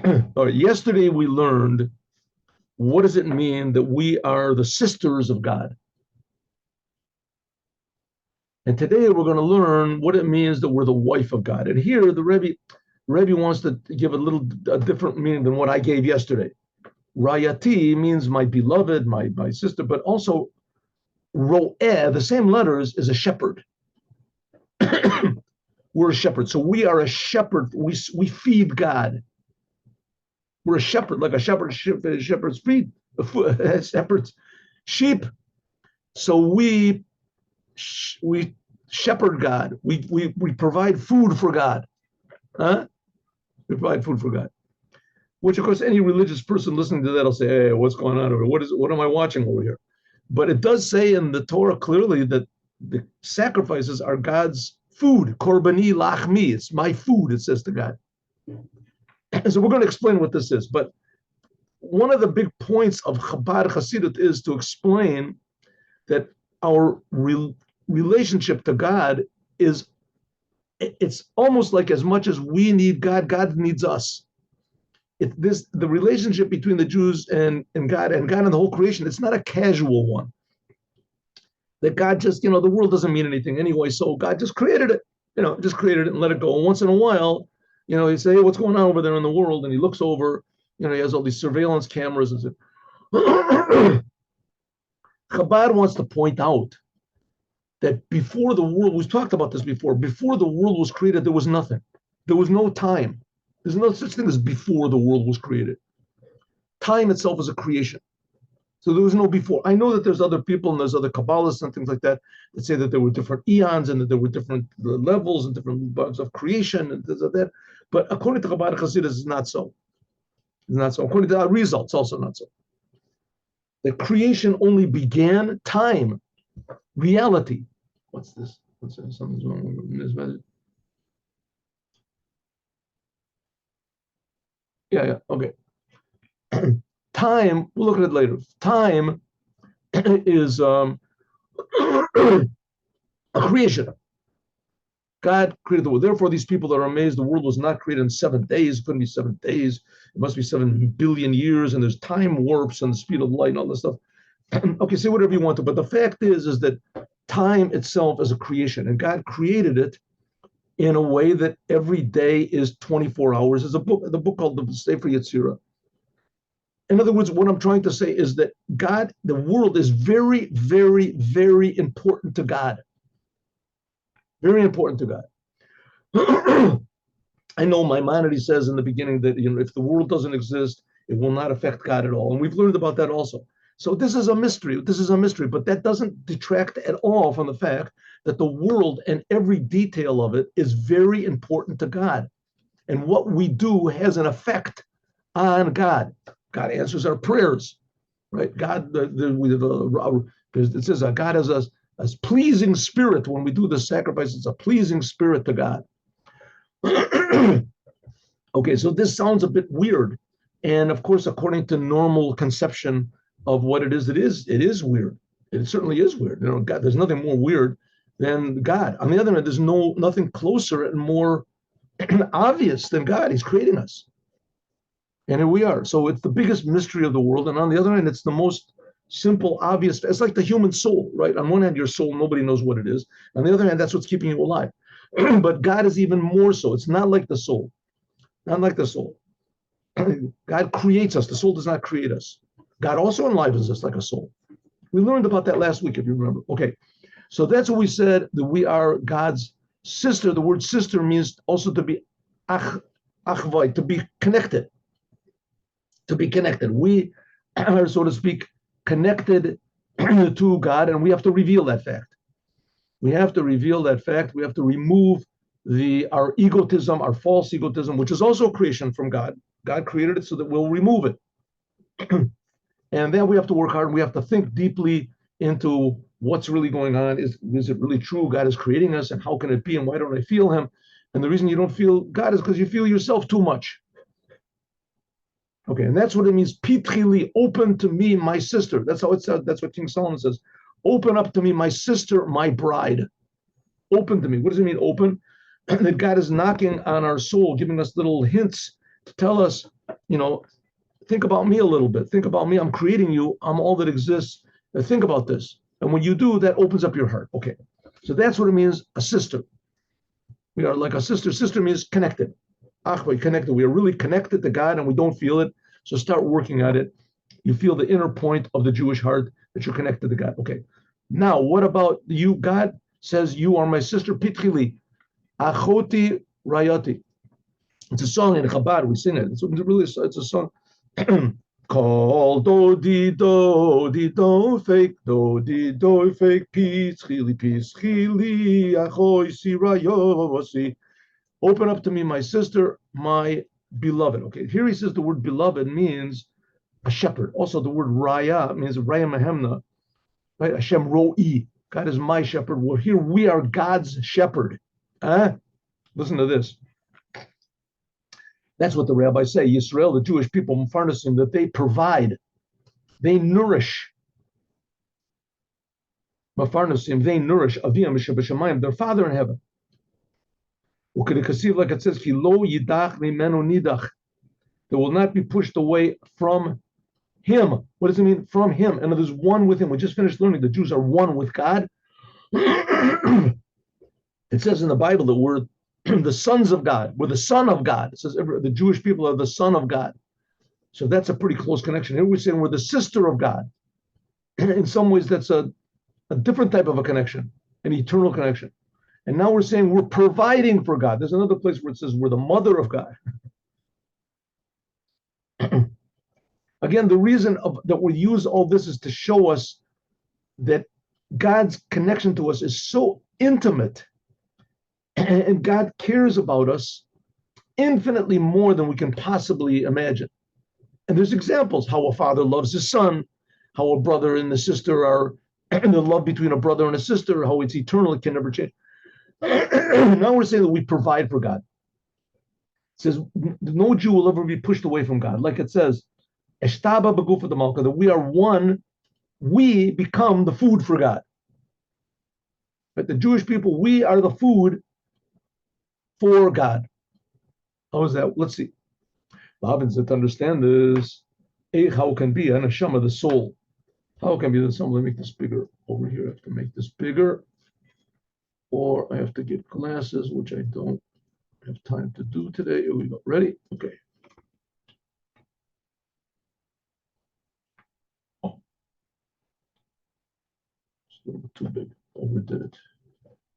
All right, yesterday we learned what does it mean that we are the sisters of God. And today we're going to learn what it means that we're the wife of God. And here the Rebbe wants to give a different meaning than what I gave yesterday. Rayati means my beloved, my sister, but also Ro'eh, the same letters, is a shepherd. We're a shepherd. So we are a shepherd. We feed God. We're a shepherd, like a shepherd's feed, shepherd's sheep. So we shepherd God. We provide food for God. Huh? We provide food for God. Which, of course, any religious person listening to that will say, "Hey, what's going on over here? What am I watching over here?" But it does say in the Torah clearly that the sacrifices are God's food. Korbani lachmi. It's my food, it says to God. So we're going to explain what this is. But one of the big points of Chabad Hasidut is to explain that our relationship to God it's almost like as much as we need God, God needs us. The relationship between the Jews and God and the whole creation, it's not a casual one. That God just, the world doesn't mean anything anyway, so God just created it, just created it and let it go. And once in a while, he say, hey, what's going on over there in the world? And he looks over, he has all these surveillance cameras and says, Chabad wants to point out that before the world, we've talked about this before the world was created, there was nothing. There was no time. There's no such thing as before the world was created. Time itself is a creation. So there was no before. I know that there's other people and there's other Kabbalists and things like that say that there were different eons and that there were different levels and different bugs of creation and things like that. But according to Chabad Hasidus, it's not so. It's not so. According to our results, also not so. The creation only began time, reality. What's this? What's this? Something's wrong with this message. Yeah, okay. Time, we'll look at it later. Time is a creation. God created the world. Therefore, these people that are amazed the world was not created in 7 days. It couldn't be 7 days. It must be 7 billion years, and there's time warps and the speed of light and all this stuff. Okay, say whatever you want to, but the fact is that time itself is a creation, and God created it in a way that every day is 24 hours. There's the book called the Sefer Yetzirah. In other words, what I'm trying to say is that God, the world is very, very, very important to God. Very important to God. I know Maimonides says in the beginning that if the world doesn't exist, it will not affect God at all. And we've learned about that also. So this is a mystery. But that doesn't detract at all from the fact that the world and every detail of it is very important to God. And what we do has an effect on God. God answers our prayers, right? God, it says God has a pleasing spirit when we do the sacrifice. It's a pleasing spirit to God. Okay, so this sounds a bit weird. And of course, according to normal conception of what it is weird. It certainly is weird. God, there's nothing more weird than God. On the other hand, there's nothing closer and more obvious than God. He's creating us. And here we are. So it's the biggest mystery of the world. And on the other hand, it's the most simple, obvious. It's like the human soul, right? On one hand, your soul, nobody knows what it is. On the other hand, that's what's keeping you alive. But God is even more so. It's not like the soul. Not like the soul. God creates us. The soul does not create us. God also enlivens us like a soul. We learned about that last week, if you remember. Okay. So that's what we said, that we are God's sister. The word sister means also to be achvai, to be connected. To be connected. We are, so to speak, connected to God, and we have to reveal that fact. We have to reveal that fact. We have to remove our egotism, our false egotism, which is also a creation from God. God created it so that we'll remove it. And then we have to work hard, and we have to think deeply into what's really going on. Is it really true? God is creating us, and how can it be? And why don't I feel him? And the reason you don't feel God is because you feel yourself too much. Okay, and that's what it means. Pitrili, open to me, my sister. That's how it says. That's what King Solomon says. Open up to me, my sister, my bride. Open to me. What does it mean, open? That God is knocking on our soul, giving us little hints to tell us you know, think about me a little bit. Think about me. I'm creating you. I'm all that exists. Now think about this. And when you do, that opens up your heart. Okay. So that's what it means, a sister. We are like a sister. Sister means connected. Achway, connected. We are really connected to God and we don't feel it. So start working at it. You feel the inner point of the Jewish heart that you're connected to God. Okay. Now, what about you? God says, you are my sister. Pitchili. Achoti Rayati. It's a song in Chabad. We sing it. It's a song. Call do fake peace chili ahoy si. Open up to me, my sister, my beloved. Okay, here he says the word beloved means a shepherd. Also, the word raya means raya mahemna, right? Hashem ro'i. God is my shepherd. Well, here we are God's shepherd. Listen to this. That's what the rabbis say. Yisrael, the Jewish people, Mfarnasim, that they provide, they nourish. Mfarnasim, they nourish Aviyam Shabashamayim, their Father in heaven. Like it says, Ki lo yidach mimenu nidach. They will not be pushed away from him. What does it mean? From him. And there's one with him. We just finished learning the Jews are one with God. It says in the Bible that we're the sons of God. We're the son of God. It says the Jewish people are the son of God. So that's a pretty close connection. Here we're saying we're the sister of God. In some ways, that's a different type of a connection, an eternal connection. And now we're saying we're providing for God. There's another place where it says we're the mother of God. Again, the reason that we use all this is to show us that God's connection to us is so intimate, and God cares about us infinitely more than we can possibly imagine. And there's examples how a father loves his son, how a brother and a sister are, and the love between a brother and a sister, how it's eternal, it can never change. Now we're saying that we provide for God. It says no Jew will ever be pushed away from God. Like it says, that we are one, we become the food for God. But the Jewish people, we are the food for God. How is that? Let's see. How to understand this? How can be an neshama, the soul? How can be the soul? Let me make this bigger over here. I have to make this bigger, or I have to get glasses, which I don't have time to do today. Here we go. Ready? Okay. Oh, it's a little bit too big. Overdid it.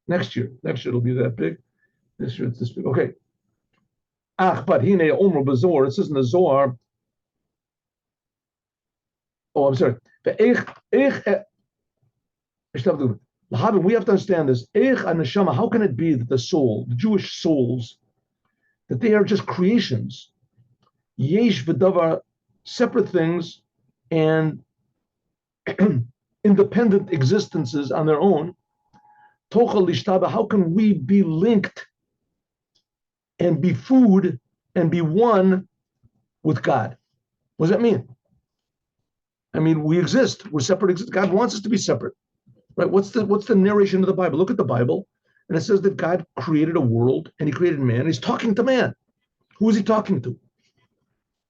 Next year it'll be that big. This year it's this big. Okay. But hine omer b'zohar. It says in the Zohar. Oh, I'm sorry. We have to understand this. How can it be that the soul, the Jewish souls, that they are just creations, yesh v'davar, separate things and independent existences on their own? How can we be linked and be food and be one with God? What does that mean? I mean, we exist. We're separate. God wants us to be separate, right? What's the narration of the Bible? Look at the Bible, and it says that God created a world and He created man. He's talking to man. Who is He talking to?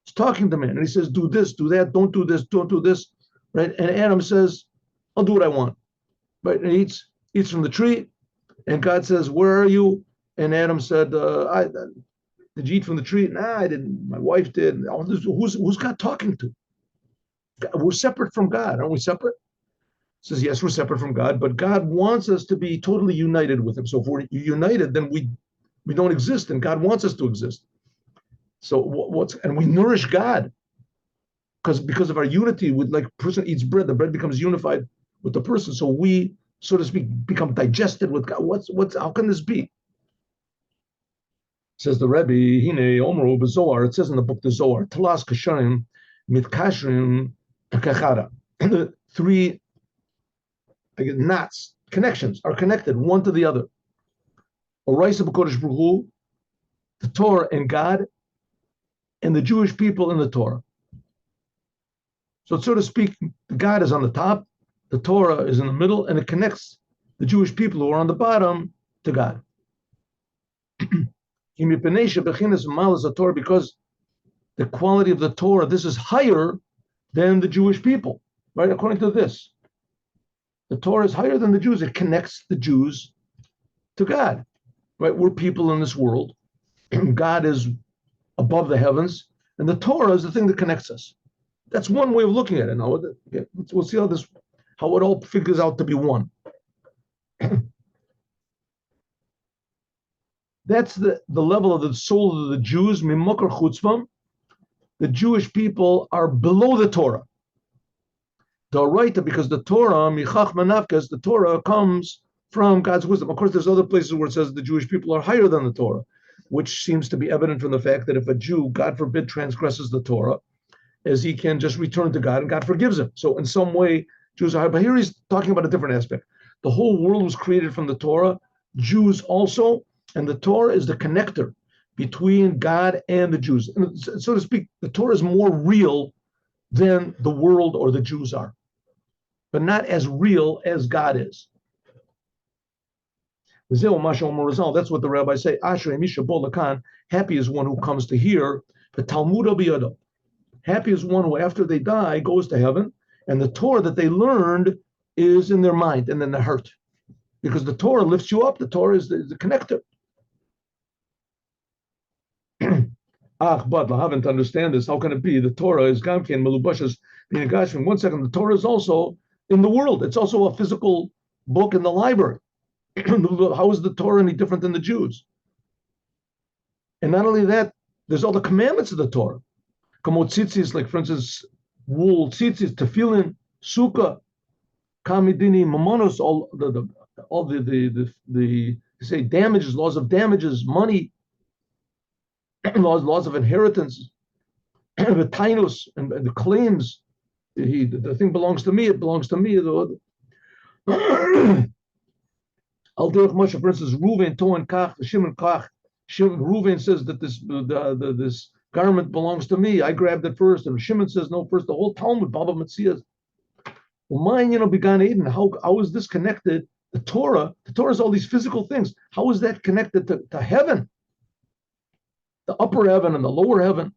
He's talking to man, and He says, "Do this, do that. Don't do this. Don't do this." Right? And Adam says, "I'll do what I want." Right? And he eats from the tree, and God says, "Where are you?" And Adam said, "Did you eat from the tree?" Nah, I didn't. My wife did. Who's God talking to? We're separate from God, aren't we separate? It says, yes, we're separate from God, but God wants us to be totally united with Him. So if we're united, then we don't exist, and God wants us to exist. So and we nourish God because of our unity. With like a person eats bread, the bread becomes unified with the person. So we, so to speak, become digested with God. How can this be? Says the Rebbe, Hine Omru b'Zohar. It says in the book the Zohar, Talas Kasharim Mitkashrim Kachara. The three knots, connections, are connected one to the other. Oraisa b'Kodesh Baruch Hu, the Torah and God, and the Jewish people in the Torah. So, so to speak, God is on the top, the Torah is in the middle, and it connects the Jewish people who are on the bottom to God. Because the quality of the Torah, this is higher than the Jewish people, right? According to this, the Torah is higher than the Jews. It connects the Jews to God, right? We're people in this world. God is above the heavens, and the Torah is the thing that connects us. That's one way of looking at it. Now, we'll see how it all figures out to be one. That's the level of the soul of the Jews. Mimokar chutzvam. The Jewish people are below the Torah. D'oraita, because the Torah, michach manafkas, the Torah comes from God's wisdom. Of course, there's other places where it says the Jewish people are higher than the Torah, which seems to be evident from the fact that if a Jew, God forbid, transgresses the Torah, as he can just return to God and God forgives him. So in some way, Jews are high. But here he's talking about a different aspect. The whole world was created from the Torah, Jews also, and the Torah is the connector between God and the Jews. And so to speak, the Torah is more real than the world or the Jews are, but not as real as God is. That's what the rabbis say. Happy is one who comes to hear the Talmud biyado. Happy is one who, after they die, goes to heaven, and the Torah that they learned is in their mind and in their heart, because the Torah lifts you up. The Torah is the connector. But Lahavan, to understand this, how can it be? The Torah is Gamkin Melubashas being Gashmin. 1 second, the Torah is also in the world. It's also a physical book in the library. How is the Torah any different than the Jews? And not only that, there's all the commandments of the Torah. Kamot tzitzis, like for instance, wool tzitzis, tefillin, sukkah, kamidini, mamonos, all the say damages, laws of damages, money, laws of inheritance, the tainus and the claims. The thing belongs to me. It belongs to me. Al derech Moshe, for instance, Reuven toen kach, Shimon kach. Reuven says that this garment belongs to me. I grabbed it first, and Shimon says no first. The whole Talmud, Baba Metzias. Well, mine, began Eden. How is this connected? The Torah is all these physical things. How is that connected to heaven? The upper heaven and the lower heaven.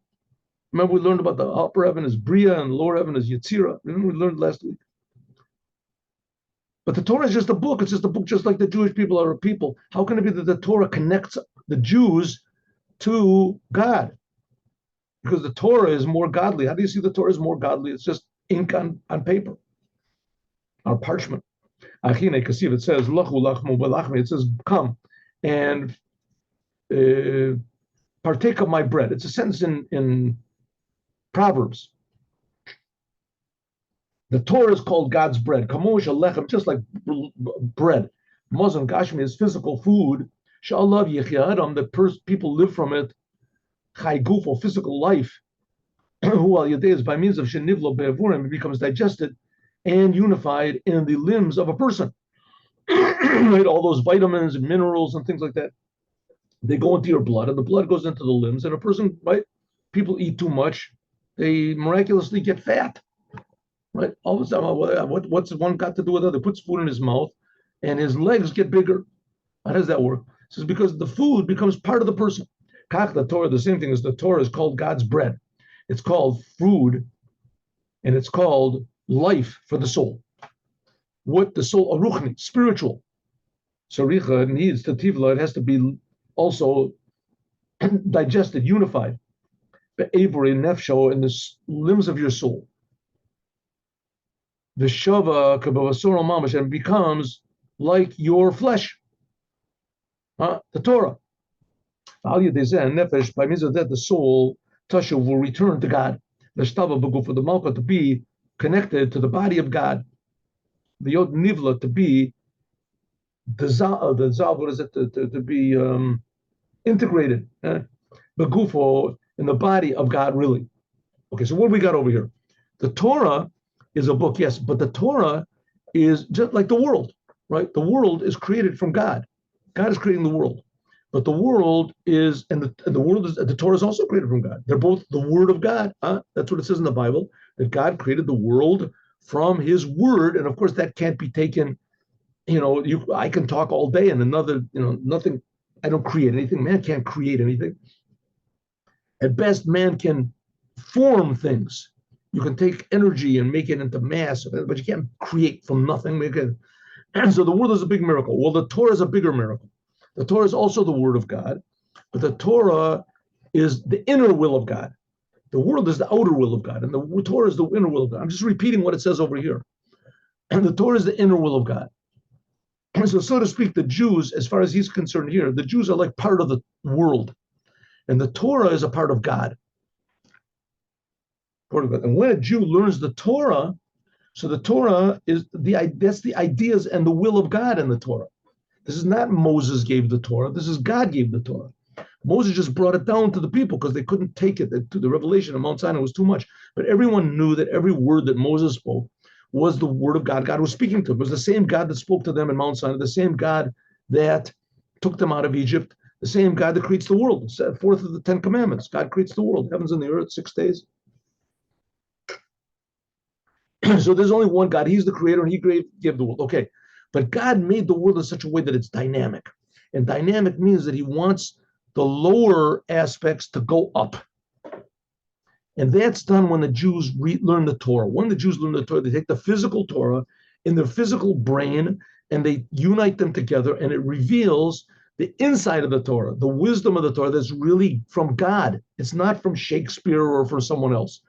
Remember, we learned about the upper heaven is Bria and the lower heaven is Yetzirah. Remember, we learned last week. But the Torah is just a book. It's just a book, just like the Jewish people are a people. How can it be that the Torah connects the Jews to God? Because the Torah is more godly. How do you see the Torah is more godly? It's just ink on paper, on parchment. Achine kasiv, it says, Lachu lachmu belachmi. It says, come and partake of my bread. It's a sentence in Proverbs. The Torah is called God's bread. Kamosh alechem, just like bread. Mazon gashmi is physical food. Sha'alav yechya adam, that people live from it. Chai guf, or physical life. Who al yadei is by means of shenivlo be'avurim, it becomes digested and unified in the limbs of a person. Right? All those vitamins and minerals and things like that, they go into your blood, and the blood goes into the limbs. And a person, right? People eat too much, they miraculously get fat. Right? All of a sudden, what's one got to do with other? Puts food in his mouth, and his legs get bigger. How does that work? It says because the food becomes part of the person. Kach, the Torah, the same thing as the Torah is called God's bread. It's called food, and it's called life for the soul. What the soul, aruchni, spiritual. Saricha needs to tivla, it has to be also digested, unified. But Avery, nefsho, in the limbs of your soul. The shava kabavasoro mamash, and becomes like your flesh. The Torah. By means of that, the soul, tashuv, will return to God. The shtava b'guf, for the malka to be connected to the body of God. The yod nivla, to be dissolved, what is it? To be integrated. B'gufo, in the body of God, really. Okay, so what do we got over here? The Torah is a book, yes, but the Torah is just like the world, right? The world is created from God. God is creating the world. But the world is, and the world is, the Torah is also created from God. They're both the word of God. That's what it says in the Bible, that God created the world from his word. And of course, that can't be taken, I can talk all day and nothing, I don't create anything. Man can't create anything. At best, man can form things. You can take energy and make it into mass, but you can't create from nothing. And so the world is a big miracle. Well, the Torah is a bigger miracle. The Torah is also the word of God, but the Torah is the inner will of God. The world is the outer will of God, and the Torah is the inner will of God. I'm just repeating what it says over here. And the Torah is the inner will of God. So to speak, the Jews, as far as he's concerned here, the Jews are like part of the world, and the Torah is a part of God. And when a Jew learns the Torah, so the Torah is that's the ideas and the will of God in the Torah. This is not Moses gave the Torah. This is God gave the Torah. Moses just brought it down to the people because they couldn't take it to the revelation of Mount Sinai was too much. But everyone knew that every word that Moses spoke was the word of God. God was speaking to them. It was the same God that spoke to them in Mount Sinai, the same God that took them out of Egypt, the same God that creates the world. Fourth of the 10 Commandments. God creates the world, heavens and the earth, 6 days. So there's only one God. He's the creator, and he gave the world. Okay, but God made the world in such a way that it's dynamic. And dynamic means that he wants the lower aspects to go up. And that's done when the Jews learn the Torah. When the Jews learn the Torah, they take the physical Torah in their physical brain and they unite them together, and it reveals the inside of the Torah, the wisdom of the Torah that's really from God. It's not from Shakespeare or from someone else.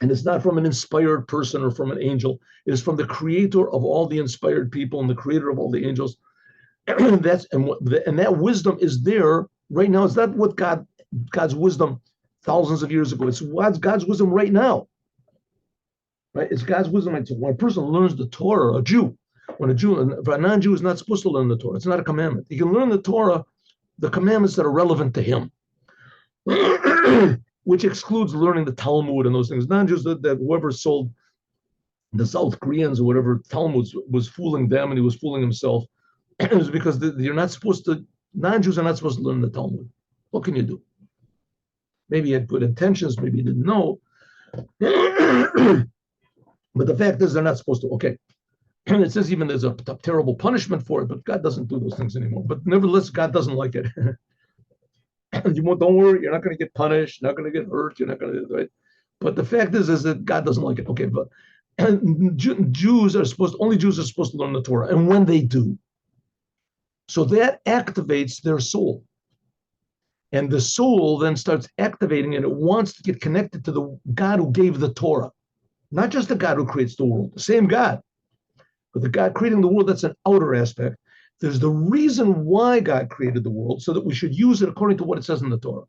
And it's not from an inspired person or from an angel. It is from the creator of all the inspired people and the creator of all the angels. And that wisdom is there right now. It's not what God's wisdom thousands of years ago. It's God's wisdom right now. Right? It's God's wisdom. When a person learns the Torah, a non-Jew is not supposed to learn the Torah. It's not a commandment. He can learn the Torah, the commandments that are relevant to him. Which excludes learning the Talmud and those things. Non-Jews, that whoever sold the South Koreans or whatever Talmud was fooling them, and he was fooling himself. It was because non-Jews are not supposed to learn the Talmud. What can you do? Maybe he had good intentions, maybe he didn't know. But the fact is they're not supposed to. Okay. And it says even there's a terrible punishment for it, but God doesn't do those things anymore. But nevertheless, God doesn't like it. Don't worry, you're not going to get punished, not going to get hurt, you're not going to, right? But the fact is that God doesn't like it. Okay, but only Jews are supposed to learn the Torah, and when they do, so that activates their soul, and the soul then starts activating, and it wants to get connected to the God who gave the Torah, not just the God who creates the world, the same God, but the God creating the world. That's an outer aspect. There's the reason why God created the world, so that we should use it according to what it says in the Torah.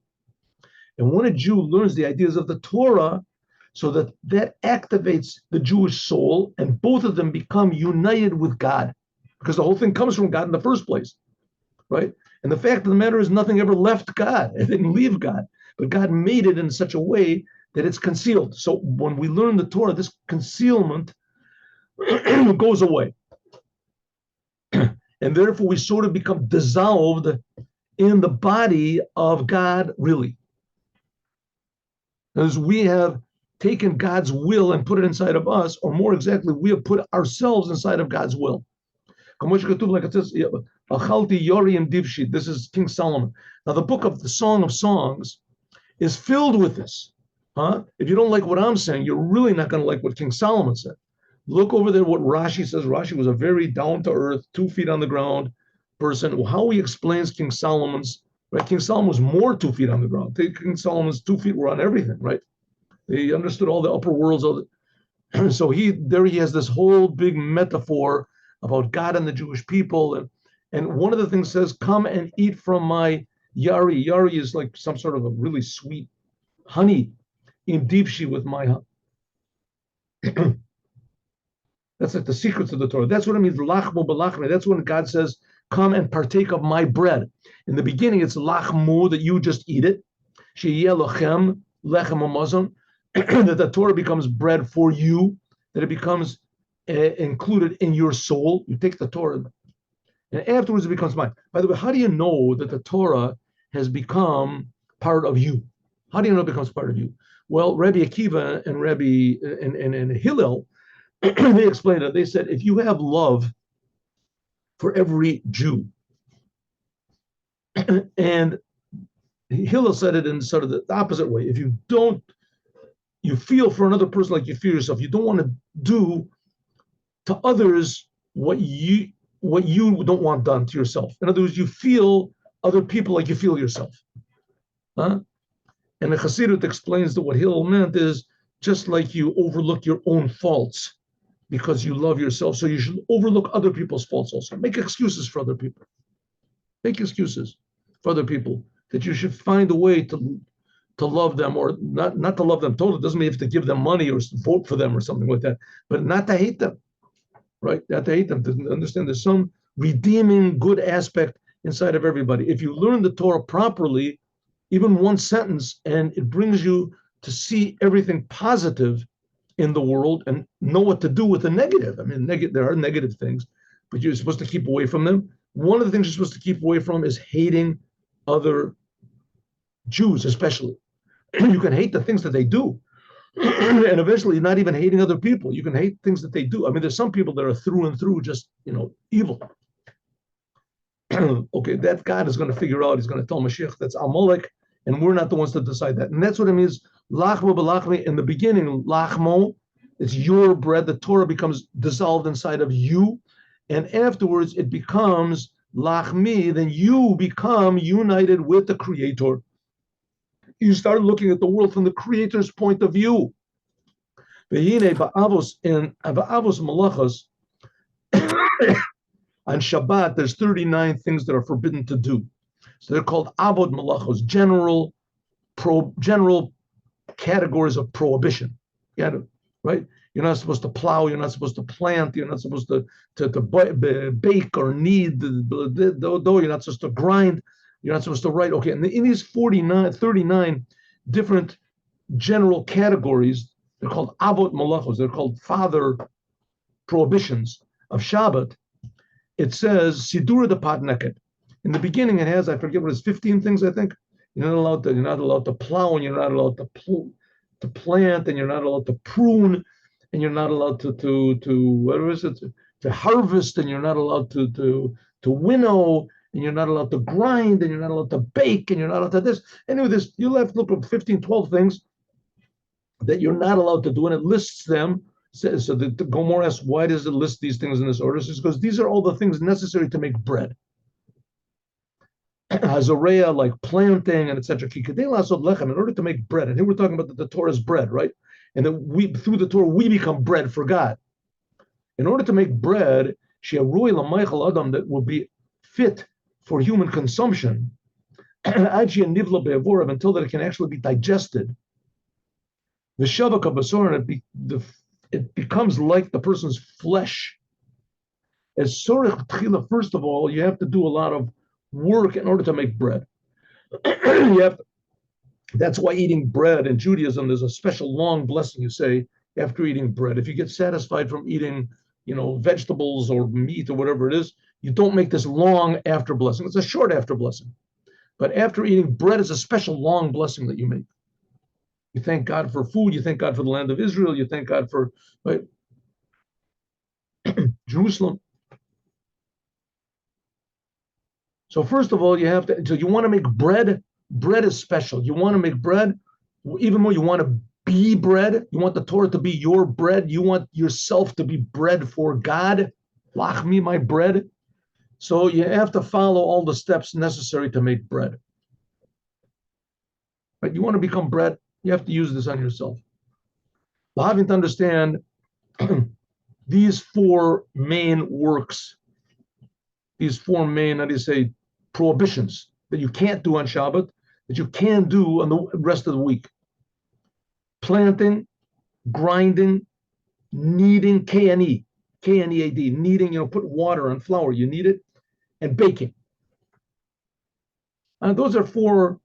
And when a Jew learns the ideas of the Torah, so that activates the Jewish soul, and both of them become united with God, because the whole thing comes from God in the first place, right? And the fact of the matter is nothing ever left God. It didn't leave God, but God made it in such a way that it's concealed. So when we learn the Torah, this concealment goes away. And therefore, we sort of become dissolved in the body of God, really. As we have taken God's will and put it inside of us, or more exactly, we have put ourselves inside of God's will. Like it says, this is King Solomon. Now, the book of the Song of Songs is filled with this. If you don't like what I'm saying, you're really not going to like what King Solomon said. Look over there what Rashi says. Rashi was a very down-to-earth, 2 feet on the ground person. How he explains King Solomon's, right? King Solomon was more 2 feet on the ground. King Solomon's 2 feet were on everything, right? He understood all the upper worlds of it. So he has this whole big metaphor about God and the Jewish people. And one of the things says, come and eat from my yari. Yari is like some sort of a really sweet honey in deepshi with my That's like the secrets of the Torah. That's what it means, lachmu b'lachme. That's when God says, come and partake of my bread. In the beginning, it's lachmu, that you just eat it. Sheyeh lochem, lechem hamazon, that the Torah becomes bread for you, that it becomes included in your soul. You take the Torah, and afterwards it becomes mine. By the way, how do you know that the Torah has become part of you? How do you know it becomes part of you? Well, Rabbi Akiva and and Hillel, they explained it. They said, if you have love for every Jew, and Hillel said it in sort of the opposite way. If you don't, you feel for another person like you feel yourself. You don't want to do to others what you don't want done to yourself. In other words, you feel other people like you feel yourself. Huh? And the Chassidut explains that what Hillel meant is just like you overlook your own faults because you love yourself, so you should overlook other people's faults also. Make excuses for other people. Make excuses for other people. That you should find a way to love them, or not to love them totally. It doesn't mean you have to give them money or vote for them or something like that, but not to hate them, right? Not to hate them. To understand there's some redeeming good aspect inside of everybody. If you learn the Torah properly, even one sentence, and it brings you to see everything positive in the world and know what to do with the negative. I mean, there are negative things, but you're supposed to keep away from them. One of the things you're supposed to keep away from is hating other Jews, especially. You can hate the things that they do. And eventually not even hating other people. You can hate things that they do. I mean, there's some people that are through and through just, evil. Okay, that God is going to figure out, he's going to tell Mashiach that's Amalek, and we're not the ones to decide that. And that's what it means, Lachmo b'lachmi. In the beginning, Lachmo, it's your bread. The Torah becomes dissolved inside of you. And afterwards, it becomes Lachmi. Then you become united with the Creator. You start looking at the world from the Creator's point of view. V'hine ba'avos and ba'avos malachos. On Shabbat, there's 39 things that are forbidden to do. So they're called avod malachos, general categories of prohibition. Right? You're not supposed to plow. You're not supposed to plant. You're not supposed to bake or knead the dough. You're not supposed to grind. You're not supposed to write. Okay, and in these 39 different general categories, they're called avot malachos. They're called father prohibitions of Shabbat. It says sidura de pat neket. In the beginning, it has, I forget what it's, 15 things, I think. You're not allowed to plow, and you're not allowed to plant, and you're not allowed to prune, and you're not allowed to harvest, and you're not allowed to winnow, and you're not allowed to grind, and you're not allowed to bake, and you're not allowed to this. Anyway, you'll have to look at 15, 12 things that you're not allowed to do, and it lists them. So the Gomor asks, why does it list these things in this order? It's because these are all the things necessary to make bread. Hazorea, like planting and etc. In order to make bread, and here we're talking about the Torah's bread, right? And that through the Torah we become bread for God. In order to make bread, adam, that will be fit for human consumption, until that it can actually be digested. The shavaka basor, it becomes like the person's flesh. As sorech tchila, first of all, you have to do a lot of work in order to make bread. That's why eating bread in Judaism, there's a special long blessing you say after eating bread. If you get satisfied from eating, vegetables or meat or whatever it is, you don't make this long after blessing. It's a short after blessing. But after eating bread is a special long blessing that you make. You thank God for food. You thank God for the land of Israel. You thank God for Jerusalem. So first of all, you want to make bread. Bread is special. You want to make bread, even more, you want to be bread. You want the Torah to be your bread. You want yourself to be bread for God. Lachmi, my bread. So you have to follow all the steps necessary to make bread. Right? You want to become bread, you have to use this on yourself. But having to understand these four main works, these four main, prohibitions that you can't do on Shabbat, that you can do on the rest of the week. Planting, grinding, kneading, K-N-E-A-D, kneading, put water on flour, you knead it, and baking. And those are four.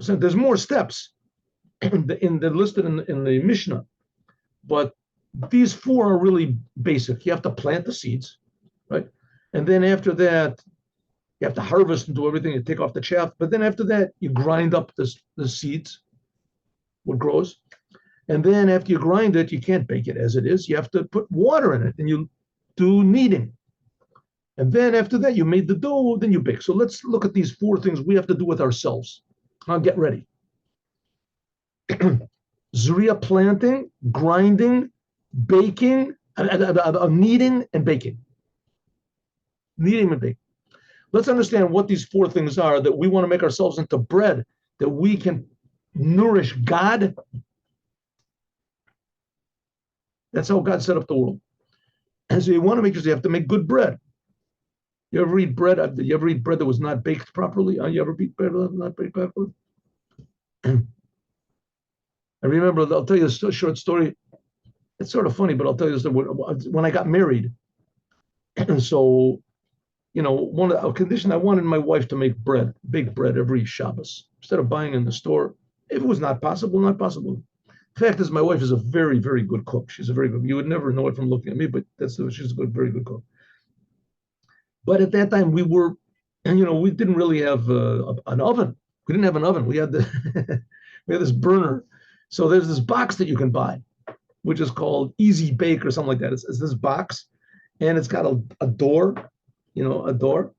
So there's more steps they're listed in the Mishnah, but these four are really basic. You have to plant the seeds, right? And then after that, you have to harvest and do everything. You take off the chaff, but then after that, you grind up the seeds, what grows. And then after you grind it, you can't bake it as it is. You have to put water in it, and you do kneading. And then after that, you made the dough, then you bake. So let's look at these four things we have to do with ourselves. Now get ready. Zuria planting, grinding, baking, kneading and baking. Kneading and baking. Let's understand what these four things are that we want to make ourselves into bread, that we can nourish God. That's how God set up the world. And so you want to make sure you have to make good bread. You ever eat bread? You ever eat bread that was not baked properly? You ever eat bread that was not baked properly? I remember, I'll tell you a short story. It's sort of funny, but I'll tell you this. When I got married, and so, a condition, I wanted my wife to make bread, bake bread every Shabbos, instead of buying in the store. If it was not possible, not possible. The fact is, my wife is a very, very good cook. She's a very good, you would never know it from looking at me, but she's a good, very good cook. But at that time, we didn't really have an oven. We didn't have an oven. We had we had this burner. So there's this box that you can buy, which is called Easy Bake or something like that. It's this box, and it's got a door, a door,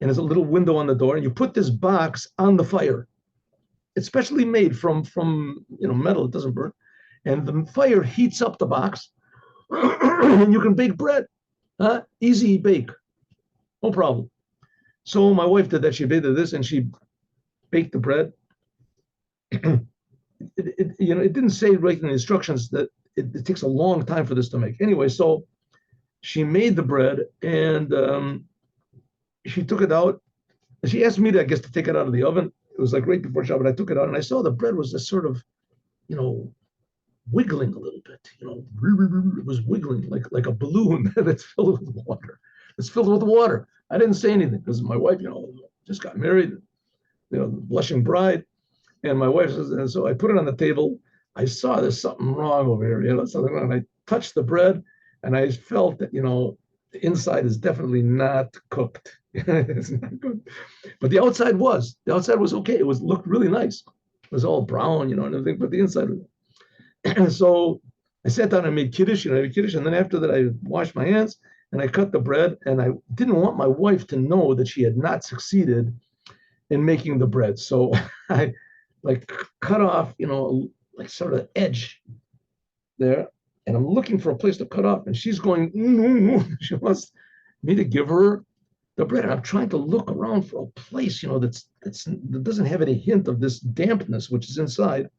and there's a little window on the door, and you put this box on the fire. It's specially made from metal. It doesn't burn, and the fire heats up the box, and you can bake bread. Easy bake, no problem. So my wife did that. She did this, and she baked the bread. It didn't say right in the instructions that it takes a long time for this to make. Anyway, so she made the bread, and she took it out. She asked me to, I guess, to take it out of the oven. It was like right before Shabbat. I took it out, and I saw the bread was just sort of, wiggling a little bit. It was wiggling like a balloon that's filled with water. It's filled with water. I didn't say anything because my wife, just got married, blushing bride. And my wife says, and so I put it on the table. I saw there's something wrong over here, something wrong. And I touched the bread, and I felt that, the inside is definitely not cooked. It's not good. But the outside was. The outside was okay. It looked really nice. It was all brown, and everything, but the inside was. And so I sat down and made kiddush, and then after that I washed my hands and I cut the bread, and I didn't want my wife to know that she had not succeeded in making the bread. So I cut off, sort of edge there, and I'm looking for a place to cut off, and she's going, she wants me to give her the bread. And I'm trying to look around for a place, that doesn't have any hint of this dampness, which is inside.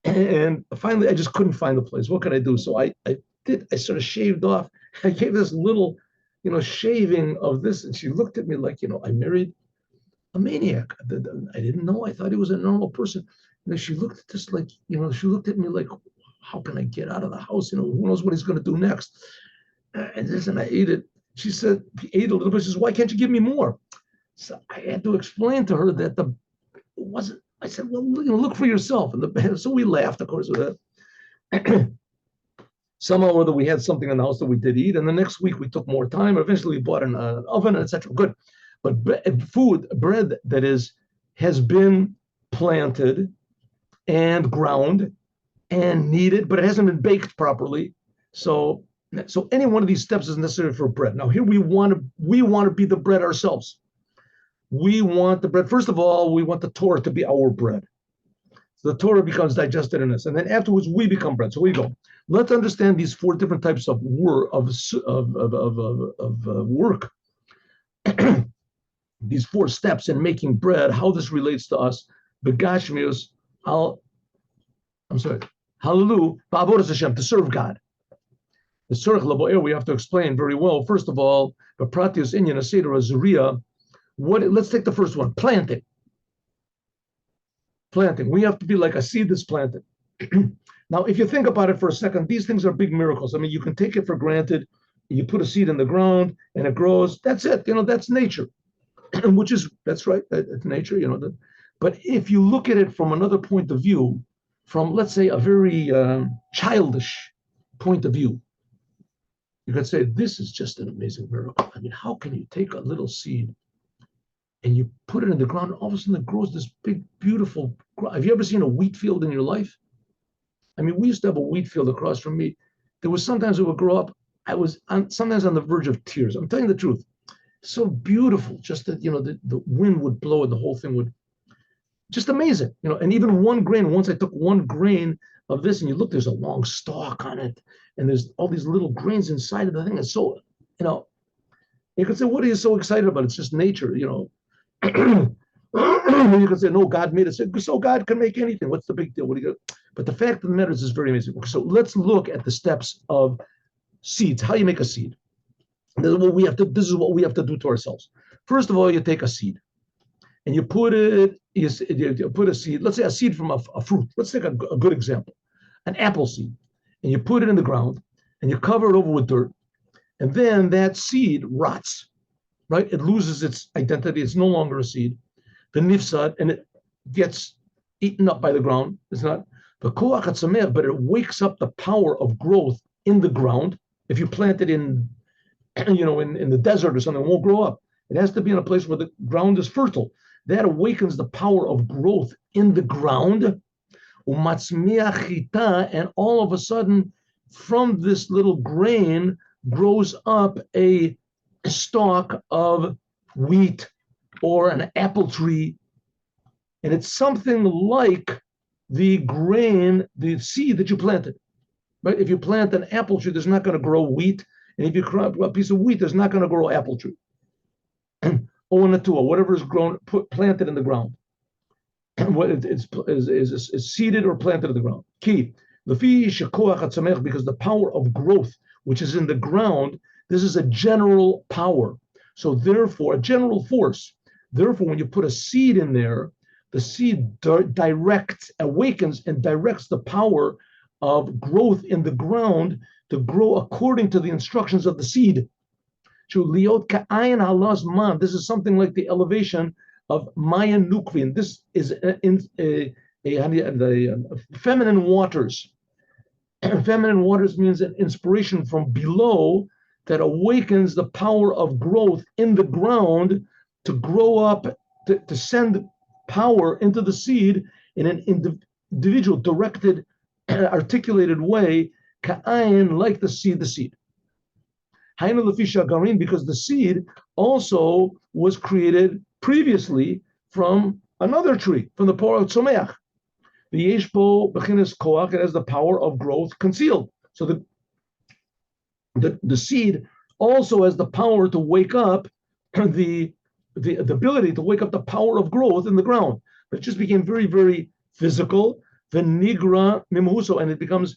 And finally, I just couldn't find the place. What could I do? So I sort of shaved off. I gave this little, shaving of this, and she looked at me like, I married a maniac. I didn't know. I thought he was a normal person. And she looked at this like, she looked at me like, how can I get out of the house? Who knows what he's going to do next? And I ate it. She said, he ate a little bit. She says, why can't you give me more? So I had to explain to her that it wasn't. I said, well, look for yourself. And so we laughed, of course, with that. Somehow or other, we had something in the house that we did eat. And the next week, we took more time. Eventually, we bought an oven, etc. Good. But bread that has been planted and ground and kneaded, but it hasn't been baked properly. So any one of these steps is necessary for bread. Now, here we want to be the bread ourselves. We want the bread. First of all, we want the Torah to be our bread. So the Torah becomes digested in us, and then afterwards we become bread. So we go. Let's understand these four different types of work. These four steps in making bread. How this relates to us. Begashmius. Hallelujah. Ba'avodas Hashem, to serve God. The Tzorech Labo'er, we have to explain very well. First of all, B'pratius Inyan Aseder Azuriya. Let's take the first one, planting. Planting. We have to be like a seed that's planted. Now, if you think about it for a second, these things are big miracles. I mean, you can take it for granted. You put a seed in the ground and it grows. That's it. That's nature. That's right. That's nature. But if you look at it from another point of view, from let's say a very childish point of view, you could say this is just an amazing miracle. I mean, how can you take a little seed and you put it in the ground, and all of a sudden it grows this big, beautiful. Have you ever seen a wheat field in your life? I mean, we used to have a wheat field across from me. There was sometimes it would grow up. I was sometimes on the verge of tears. I'm telling you the truth. So beautiful, just that the wind would blow and the whole thing would. Just amazing, and even one grain, once I took one grain of this and you look, there's a long stalk on it, and there's all these little grains inside of the thing. It's so, you can say, what are you so excited about? It's just nature, You can say, no, God made it. So God can make anything. What's the big deal? What do you got? But the fact of the matter is very amazing. So let's look at the steps of seeds. How you make a seed. This is what we have to. This is what we have to do to ourselves. First of all, you take a seed, and you put it. You put a seed. Let's say a seed from a fruit. Let's take a good example, an apple seed, and you put it in the ground, and you cover it over with dirt, and then that seed rots. Right? It loses its identity. It's no longer a seed. The nifsad, and it gets eaten up by the ground. It's not the koach hatzameach, but it wakes up the power of growth in the ground. If you plant it in the desert or something, it won't grow up. It has to be in a place where the ground is fertile. That awakens the power of growth in the ground. And all of a sudden, from this little grain grows up a stalk of wheat or an apple tree. And it's something like the grain, the seed that you planted. Right? If you plant an apple tree, there's not going to grow wheat. And if you crop a piece of wheat, there's not going to grow apple tree. Or whatever is grown, planted in the ground. What is seeded or planted in the ground. Key. Because the power of growth, which is in the ground, this is a general power. So therefore, a general force. Therefore, when you put a seed in there, the seed awakens and directs the power of growth in the ground to grow according to the instructions of the seed. This is something like the elevation of Mayan Nukvin. This is the feminine waters. Feminine waters means an inspiration from below that awakens the power of growth in the ground to grow up, to send power into the seed in an individual, directed, articulated way, ka'ayin, like the seed. Because the seed also was created previously from another tree, from the Torah Tzomeach. The Yeshbo Bechinas Koach, it has the power of growth concealed. So the seed also has the power to wake up the ability to wake up the power of growth in the ground. But it just became very, very physical. The nigra mimuso, and it becomes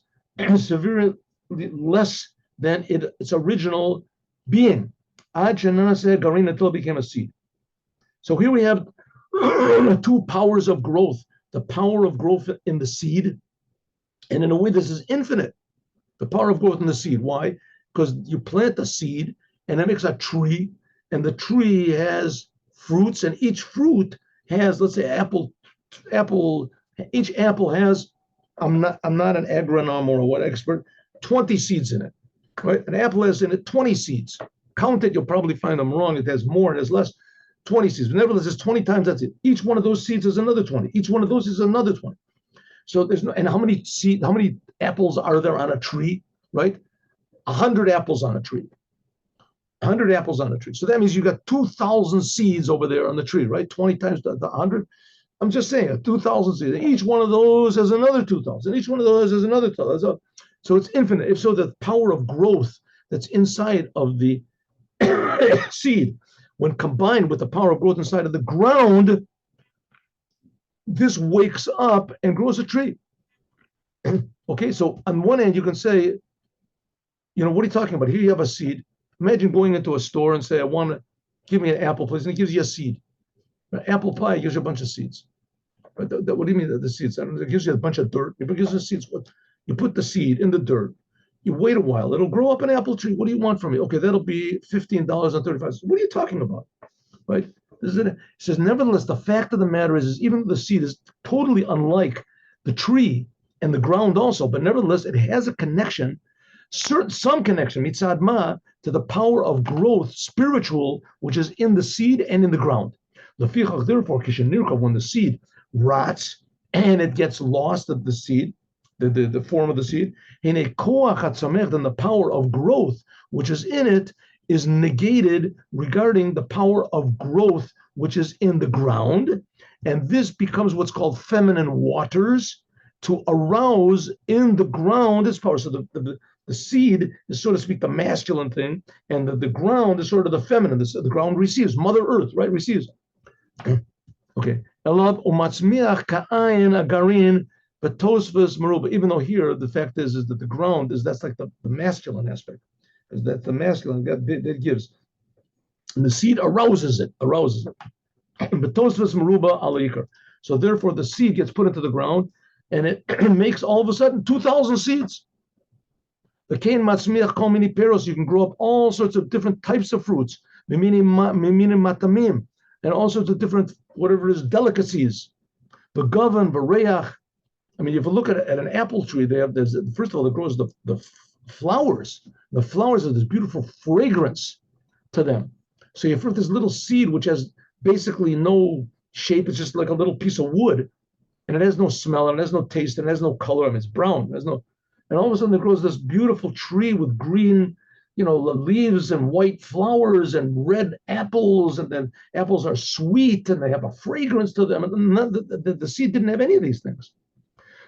severely less than its original being. Garin, until it became a seed. So here we have two powers of growth. The power of growth in the seed, and in a way this is infinite. The power of growth in the seed. Why? Because you plant the seed, and it makes a tree, and the tree has fruits, and each fruit has, let's say, apple. Each apple has, I'm not an agronome or what expert, 20 seeds in it. Right? An apple has in it 20 seeds. Count it, you'll probably find them wrong. It has more, it has less. 20 seeds. But nevertheless, it's 20 times that's it. Each one of those seeds is another 20. Each one of those is another 20. So there's no, and how many apples are there on a tree, right? 100 apples on a tree. 100 apples on a tree. So that means you got 2,000 seeds over there on the tree, right? 20 times the 100. I'm just saying, 2,000 seeds. And each one of those has another 2,000. Each one of those has another 2,000. So it's infinite. If so, the power of growth that's inside of the seed, when combined with the power of growth inside of the ground, this wakes up and grows a tree. Okay, so on one hand, you can say, what are you talking about? Here you have a seed. Imagine going into a store and say, I want to give me an apple, please. And it gives you a seed. An apple pie gives you a bunch of seeds. What do you mean the seeds? It gives you a bunch of dirt. It gives you seeds. You put the seed in the dirt. You wait a while. It'll grow up an apple tree. What do you want from me? Okay, that'll be $15.35. What are you talking about? Right? It says, nevertheless, the fact of the matter is even the seed is totally unlike the tree and the ground also, but nevertheless, it has a connection, some connection, mitzad ma, to the power of growth, spiritual, which is in the seed and in the ground. Therefore, when the seed rots and it gets lost of the seed, the form of the seed, in a koach hatzameach, then the power of growth, which is in it, is negated regarding the power of growth, which is in the ground. And this becomes what's called feminine waters to arouse in the ground its power. So the seed is, so to speak, the masculine thing, and the ground is sort of the feminine. The ground receives, Mother Earth, right, receives. Okay. Elab umatzmiach ka'ayin agarin betosvus meruba. Even though here the fact is that the ground that's like the masculine aspect, because that's the masculine that gives, and the seed arouses it. Betosvus meruba alikar. So therefore, the seed gets put into the ground, and it makes all of a sudden 2,000 seeds. The kain matzmiach kol mini peros. You can grow up all sorts of different types of fruits. Mimini matamim. And all sorts of different, whatever it is, delicacies. The govern, vareach. I mean, if you look at an apple tree, there's first of all, it grows the flowers. The flowers have this beautiful fragrance to them. So you have this little seed which has basically no shape. It's just like a little piece of wood, and it has no smell, and it has no taste, and it has no color. I mean, it's brown. And all of a sudden, there grows this beautiful tree with green, leaves and white flowers and red apples, and then apples are sweet and they have a fragrance to them. And the seed didn't have any of these things.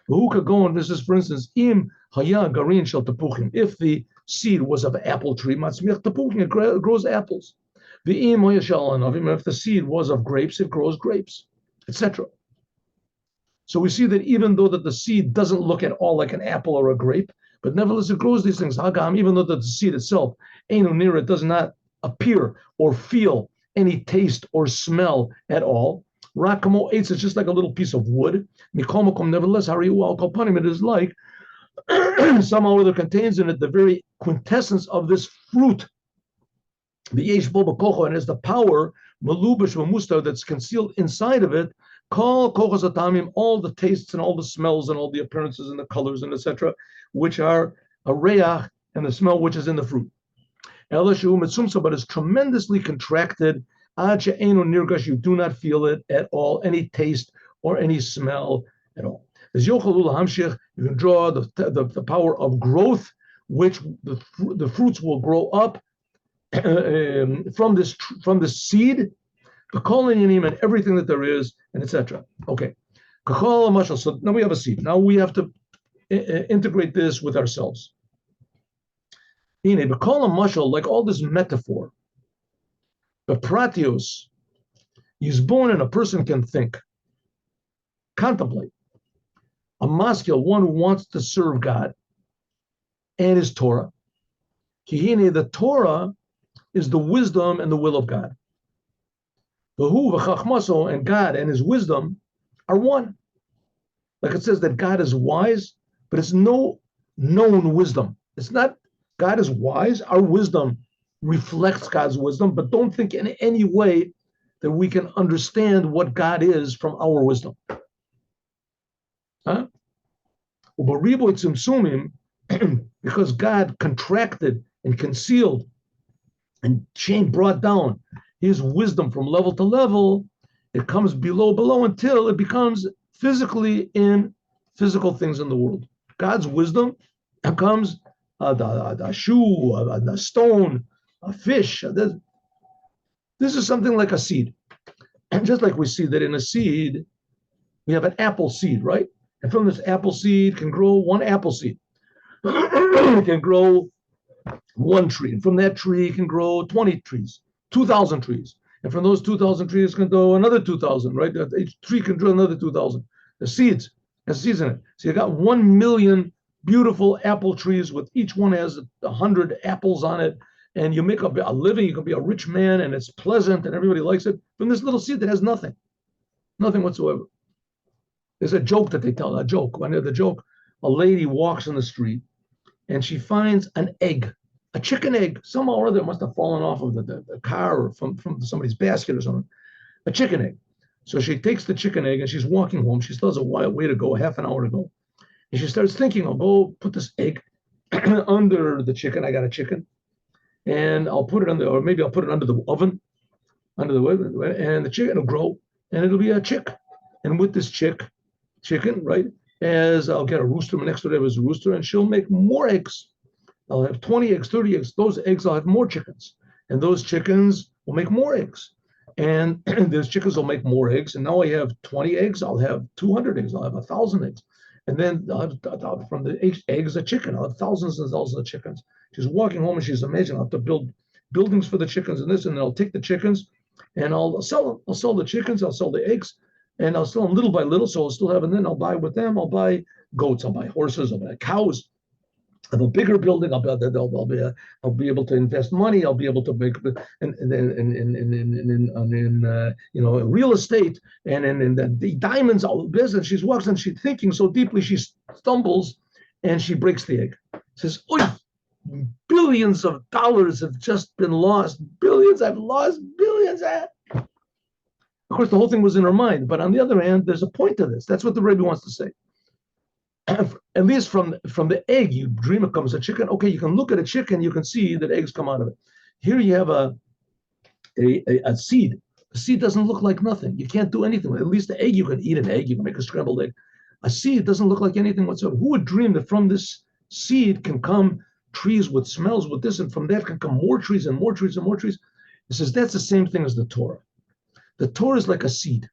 Who could go on? This is, for instance, im haya garin shel tapuchim. If the seed was of apple tree, matzmiach tapuchim, it grows apples. The im haya shel anavim. If the seed was of grapes, it grows grapes, etc. So we see that even though that the seed doesn't look at all like an apple or a grape, but nevertheless it grows these things. Hagam, even though the seed itself, einu near it, does not appear or feel any taste or smell at all. Rakamo eitz, it's just like a little piece of wood. Mikomakom, nevertheless, hariu al kolpanim, it is like somehow it contains in it the very quintessence of this fruit. The yesh bo b'kocho, and is the power malubish v'musta that's concealed inside of it. Call kochos atamim, all the tastes and all the smells and all the appearances and the colors and etc., which are a reach, and the smell which is in the fruit. Elishu mitzumsa, but is tremendously contracted. Ad she'einu nirgash, you do not feel it at all, any taste or any smell at all. As yochalul hamshich, you can draw the power of growth, which the fruits will grow up from this seed. The kolanim and everything that there is, and etc. Okay. So now we have a seed. Now we have to integrate this with ourselves. But call a mashal, like all this metaphor. The pratios is born and a person can think, contemplate. A masculine, one who wants to serve God and his Torah. The Torah is the wisdom and the will of God. And God and his wisdom are one. Like it says that God is wise, but it's no known wisdom. It's not, God is wise. Our wisdom reflects God's wisdom, but don't think in any way that we can understand what God is from our wisdom. Huh? Because God contracted and concealed and brought down his wisdom from level to level, it comes below until it becomes physically in physical things in the world. God's wisdom comes the shoe, the stone, a fish. This is something like a seed. And just like we see that in a seed, we have an apple seed, right? And from this apple seed can grow one apple seed. It can grow one tree. And from that tree can grow 20 trees. 2,000 trees. And from those 2,000 trees can grow another 2,000, right? Each tree can grow another 2,000. The seeds, has seeds in it. So you got 1 million beautiful apple trees with each one has 100 apples on it. And you make a living, you can be a rich man and it's pleasant and everybody likes it. From this little seed that has nothing whatsoever. There's a joke that they tell, When the joke, a lady walks in the street and she finds an egg, a chicken egg, somehow or other, it must have fallen off of the car or from somebody's basket or something, a chicken egg. So she takes the chicken egg and she's walking home. She still has a way to go, half an hour to go. And she starts thinking, I'll go put this egg under the chicken. I got a chicken. And I'll put it or maybe I'll put it under the oven, and the chicken will grow and it'll be a chick. And with this chicken, right, as I'll get a rooster next to it as a rooster, and she'll make more eggs. I'll have 20 eggs, 30 eggs. Those eggs, I'll have more chickens. And those chickens will make more eggs. And those chickens will make more eggs. And now I have 20 eggs. I'll have 200 eggs. I'll have 1,000 eggs. And then from the eggs, a chicken. I'll have thousands and thousands of chickens. She's walking home and she's amazing. I'll have to build buildings for the chickens and this, and then I'll take the chickens and I'll sell them. I'll sell the chickens. I'll sell the eggs, and I'll sell them little by little. So I'll still have, and then I'll buy with them. I'll buy goats. I'll buy horses. I'll buy cows. I have a bigger building. I'll be able to invest money. I'll be able to make in real estate and in the diamonds. All business. She walks and she's thinking so deeply. She stumbles and she breaks the egg. Says, "Oy, billions of dollars have just been lost. Billions. I've lost billions." Of course, the whole thing was in her mind. But on the other hand, there's a point to this. That's what the Rebbe wants to say. At least from the egg, you dream it comes a chicken. Okay, you can look at a chicken, you can see that eggs come out of it. Here you have a seed. A seed doesn't look like nothing. You can't do anything with it. At least the egg, you can eat an egg, you can make a scrambled egg. A seed doesn't look like anything whatsoever. Who would dream that from this seed can come trees with smells with this, and from that can come more trees and more trees and more trees? He says that's the same thing as the Torah. The Torah is like a seed.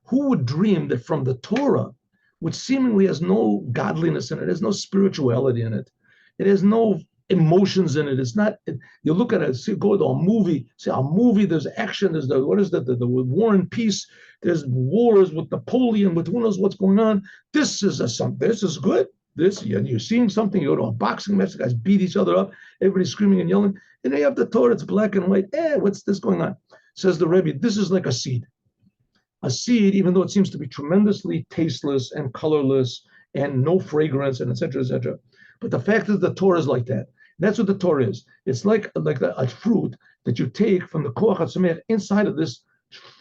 Who would dream that from the Torah, which seemingly has no godliness in it, has no spirituality in it, it has no emotions in it. It's not. You look at it, see, go to a movie. See a movie. There's action. There's the War and Peace. There's wars with Napoleon. With who knows what's going on. This is This is good. This you're seeing something. You go to a boxing match. The guys beat each other up. Everybody's screaming and yelling. And they have the Torah. It's black and white. What's this going on? Says the Rebbe. This is like a seed. A seed, even though it seems to be tremendously tasteless and colorless and no fragrance and etc., etc. But the fact is the Torah is like that. That's what the Torah is. It's like a fruit that you take from the Koach HaTzameach. Inside of this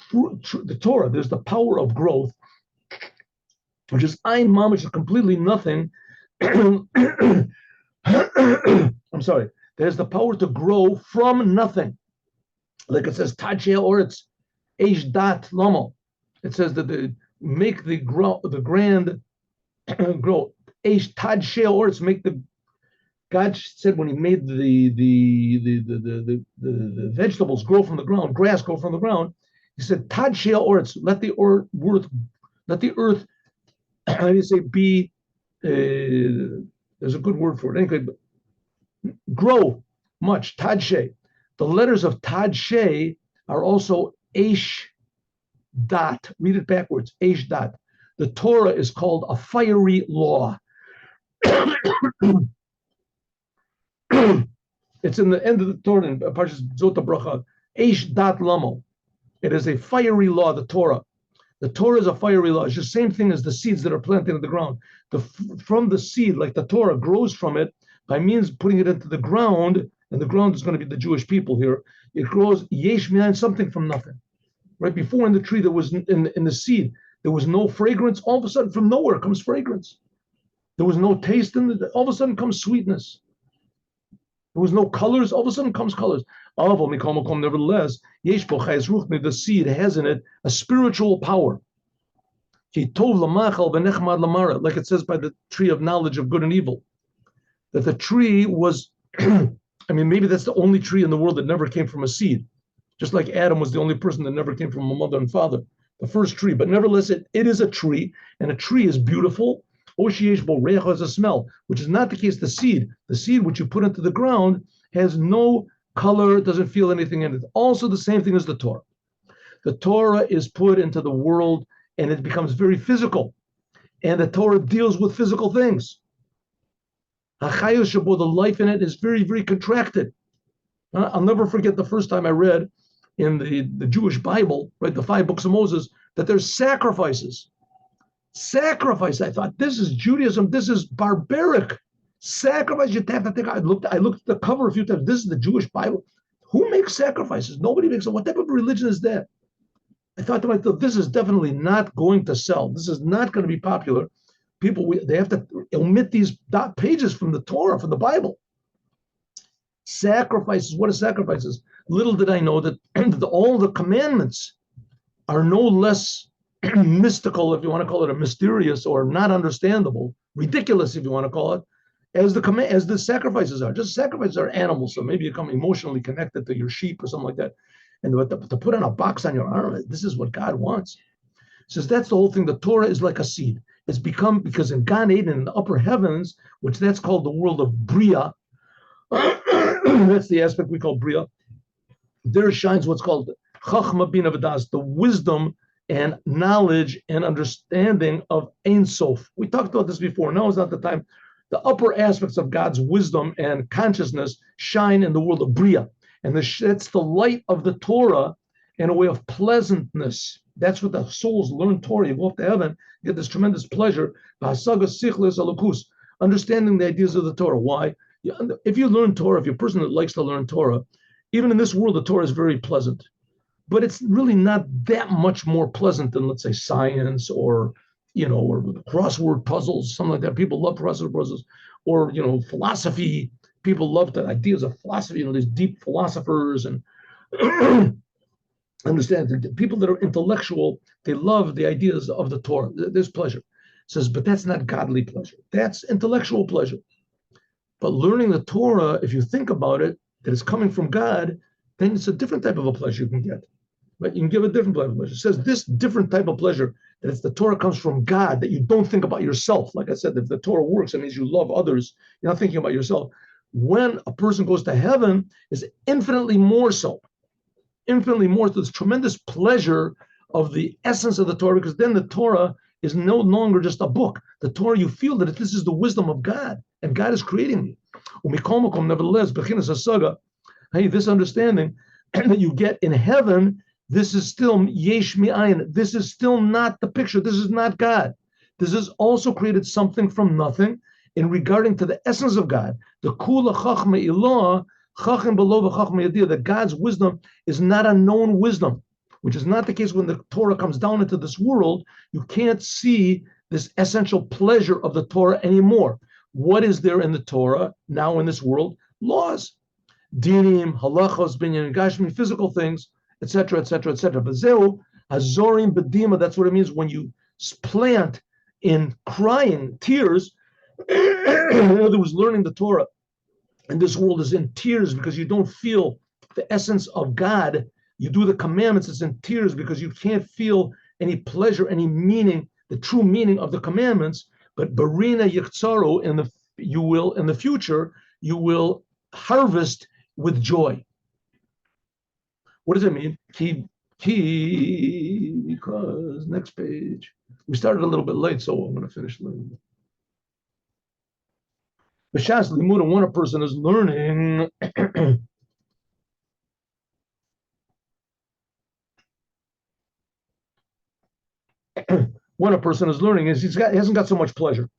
fruit, the Torah, there's the power of growth, which is Ein Mamish, completely nothing. I'm sorry. There's the power to grow from nothing. Like it says, Tacheh Oretz, Eish Dat Lomo. It says that make the grand grow. Eish Tad Sheo Oretz, make the. God said when He made the vegetables grow from the ground, grass grow from the ground. He said Tad Sheo Oretz, let the earth. How do you say be? There's a good word for it. Anyway, grow much. Tad She. The letters of Tad She are also Eish Dat. Read it backwards. Eish Dat. The Torah is called a fiery law. It's in the end of the Torah in Parshas Zota Bracha. Eish Dat Lamo. It is a fiery law, the Torah. The Torah is a fiery law. It's the same thing as the seeds that are planted in the ground. From the seed, like the Torah grows from it by means of putting it into the ground, and the ground is going to be the Jewish people here. It grows yesh minan, something from nothing. Right before in the tree, there was in the seed, there was no fragrance. All of a sudden, from nowhere comes fragrance. There was no taste in it. All of a sudden comes sweetness. There was no colors. All of a sudden comes colors. Nevertheless, the seed has in it a spiritual power. Like it says by the tree of knowledge of good and evil. That the tree was, maybe that's the only tree in the world that never came from a seed. Just like Adam was the only person that never came from a mother and father. The first tree. But nevertheless, it is a tree, and a tree is beautiful. Has a smell, which is not the case. The seed which you put into the ground has no color, doesn't feel anything in it. Also the same thing as the Torah. The Torah is put into the world and it becomes very physical. And the Torah deals with physical things. The life in it is very, very contracted. I'll never forget the first time I read in the Jewish Bible, right, the 5 books of Moses, that there's sacrifices. Sacrifice. I thought, this is Judaism. This is barbaric. Sacrifice. You have to think. I looked at the cover a few times. This is the Jewish Bible. Who makes sacrifices? Nobody makes it. What type of religion is that? I thought to myself, this is definitely not going to sell. This is not going to be popular. People, they have to omit these pages from the Torah, from the Bible. Sacrifices. What are sacrifices? Little did I know that all the commandments are no less mystical, if you want to call it, or mysterious, or not understandable, ridiculous, if you want to call it, as the sacrifices are. Just sacrifices are animals, so maybe you become emotionally connected to your sheep or something like that. And to put on a box on your arm, this is what God wants. He says that's the whole thing. The Torah is like a seed. It's become, because in Gan Eden, in the upper heavens, which that's called the world of Bria, that's the aspect we call Bria, there shines what's called Chachma Bina V'das, the wisdom and knowledge and understanding of Ein Sof. We talked about this before. Now is not the time. The upper aspects of God's wisdom and consciousness shine in the world of Bria. And that's the light of the Torah in a way of pleasantness. That's what the souls learn Torah. You go up to heaven, get this tremendous pleasure. Understanding the ideas of the Torah. Why? If you learn Torah, if you're a person that likes to learn Torah, even in this world, the Torah is very pleasant. But it's really not that much more pleasant than, let's say, science or crossword puzzles, something like that. People love crossword puzzles, or philosophy. People love the ideas of philosophy. These deep philosophers and understand. People that are intellectual, they love the ideas of the Torah. There's pleasure. It says, but that's not godly pleasure. That's intellectual pleasure. But learning the Torah, if you think about it, that it's coming from God, then it's a different type of a pleasure you can get. Right? You can give a different type of pleasure. It says this different type of pleasure, that it's the Torah comes from God, that you don't think about yourself. Like I said, if the Torah works, it means you love others. You're not thinking about yourself. When a person goes to heaven, is infinitely more so. Infinitely more. So there's tremendous pleasure of the essence of the Torah, because then the Torah is no longer just a book. The Torah, you feel that this is the wisdom of God, and God is creating you. Nevertheless, hey, this understanding that you get in heaven, this is still yesh mi'ayin. This is still not the picture. This is not God. This has also created something from nothing in regarding to the essence of God. The kula chachma ilah, chachim below v'chachma yadir, that God's wisdom is not a known wisdom, which is not the case when the Torah comes down into this world. You can't see this essential pleasure of the Torah anymore. What is there in the Torah now in this world? Laws, dinim, halachos, binyan, gashmi, physical things, etc., etc., etc. Bazeu, hazorim bedima, that's what it means when you plant in crying, tears. In other words, learning the Torah and this world is in tears because you don't feel the essence of God. You do the commandments, it's in tears because you can't feel any pleasure, any meaning, the true meaning of the commandments. But barina yichtzaru, in the future, you will harvest with joy. What does it mean? Because next page. We started a little bit late, so I'm going to finish learning. B'shas limud, when a person is learning, when a person is learning, he hasn't got so much pleasure,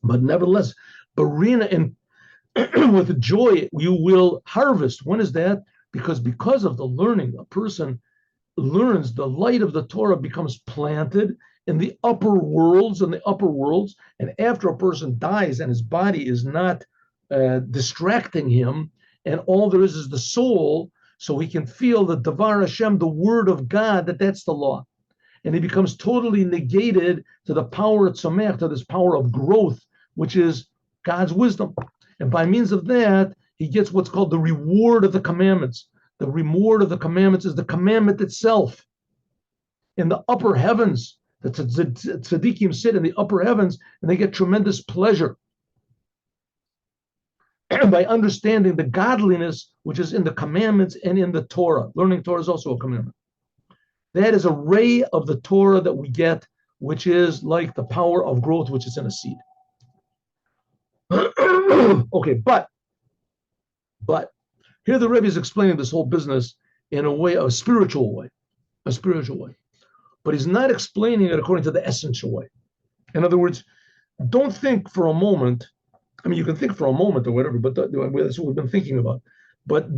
but nevertheless, barina, and with joy you will harvest. When is that? Because of the learning, a person learns, the light of the Torah becomes planted in the upper worlds, and after a person dies and his body is not distracting him, and all there is the soul, so he can feel the Davar Hashem, the word of God, that's the law. And he becomes totally negated to the power of tzomech, to this power of growth, which is God's wisdom. And by means of that, he gets what's called the reward of the commandments. The reward of the commandments is the commandment itself. In the upper heavens, the tzaddikim sit in the upper heavens, and they get tremendous pleasure by understanding the godliness which is in the commandments and in the Torah. Learning Torah is also a commandment. That is a ray of the Torah that we get, which is like the power of growth, which is in a seed. Okay, but here the Rebbe is explaining this whole business in a spiritual way. But he's not explaining it according to the essential way. In other words, don't think for a moment. I mean, you can think for a moment or whatever, but that's what we've been thinking about. But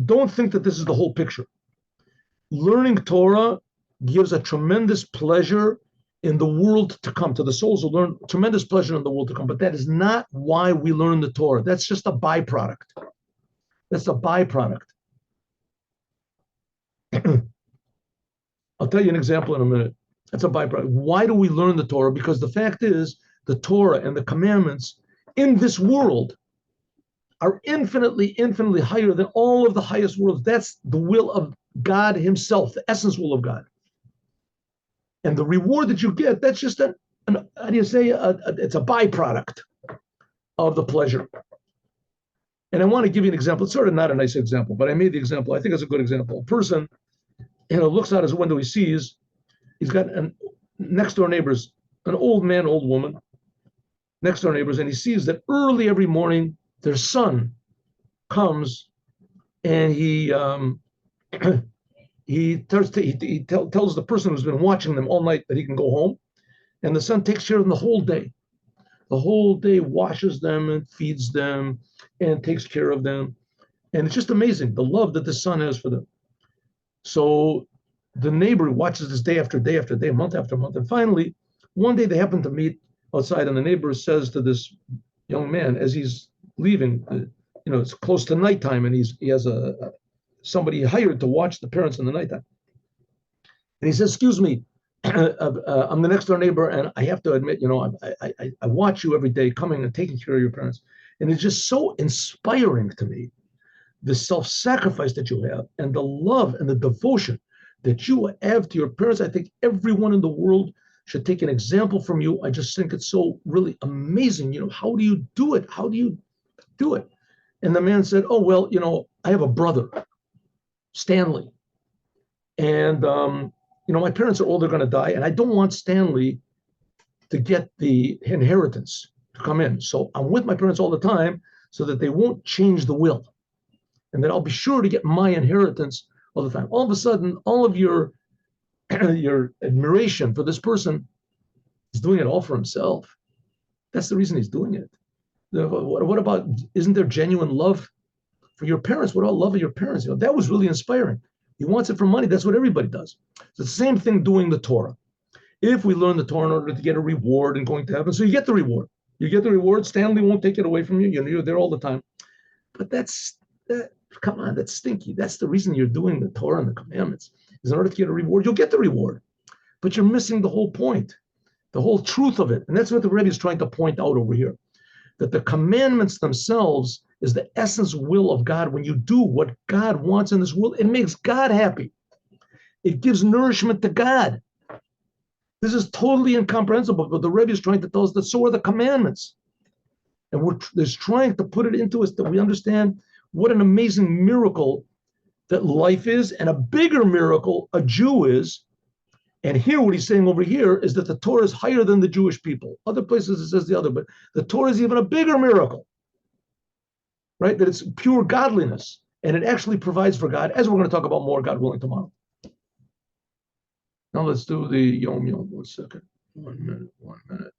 don't think that this is the whole picture. Learning Torah gives a tremendous pleasure in the world to come. To the souls who learn, tremendous pleasure in the world to come. But that is not why we learn the Torah. That's just a byproduct. That's a byproduct. I'll tell you an example in a minute. That's a byproduct. Why do we learn the Torah? Because the fact is, the Torah and the commandments in this world are infinitely, infinitely higher than all of the highest worlds. That's the will of God himself, the essence will of God. And the reward that you get, that's just how do you say, it's a byproduct of the pleasure. And I want to give you an example. It's sort of not a nice example, but I made the example. I think it's a good example. A person, looks out his window, he sees, he's got next door neighbors, an old man, old woman, next door neighbors, and he sees that early every morning, their son comes and he tells the person who's been watching them all night that he can go home, and the son takes care of them the whole day. The whole day washes them and feeds them and takes care of them. And it's just amazing, the love that the son has for them. So the neighbor watches this day after day after day, month after month. And finally, one day they happen to meet outside, and the neighbor says to this young man as he's leaving, it's close to nighttime, and he has somebody hired to watch the parents in the nighttime. And he says, "Excuse me, I'm the next door neighbor, and I have to admit, I watch you every day coming and taking care of your parents. And it's just so inspiring to me, the self-sacrifice that you have and the love and the devotion that you have to your parents. I think everyone in the world should take an example from you. I just think it's so really amazing. How do you do it? How do you do it?" And the man said, "Oh, well, I have a brother, Stanley. And, my parents are older, going to die, and I don't want Stanley to get the inheritance to come in. So I'm with my parents all the time so that they won't change the will. And that I'll be sure to get my inheritance all the time." All of a sudden, all of your admiration for this person is doing it all for himself. That's the reason he's doing it. What about, isn't there genuine love for your parents? What about love of your parents? That was really inspiring. He wants it for money. That's what everybody does. It's the same thing doing the Torah. If we learn the Torah in order to get a reward and going to heaven, so you get the reward. You get the reward. Stanley won't take it away from you. You're there all the time. But come on, that's stinky. That's the reason you're doing the Torah and the commandments, is in order to get a reward. You'll get the reward, but you're missing the whole point, the whole truth of it. And that's what the Rebbe is trying to point out over here, that the commandments themselves is the essence will of God. When you do what God wants in this world, it makes God happy. It gives nourishment to God. This is totally incomprehensible, but the Rebbe is trying to tell us that so are the commandments. And we're trying to put it into us that we understand what an amazing miracle that life is, and a bigger miracle a Jew is. And here, what he's saying over here is that the Torah is higher than the Jewish people. Other places it says the other, but the Torah is even a bigger miracle, right? That it's pure godliness, and it actually provides for God, as we're going to talk about more, God willing, tomorrow. Now let's do the Yom Yom. 1 second. 1 minute.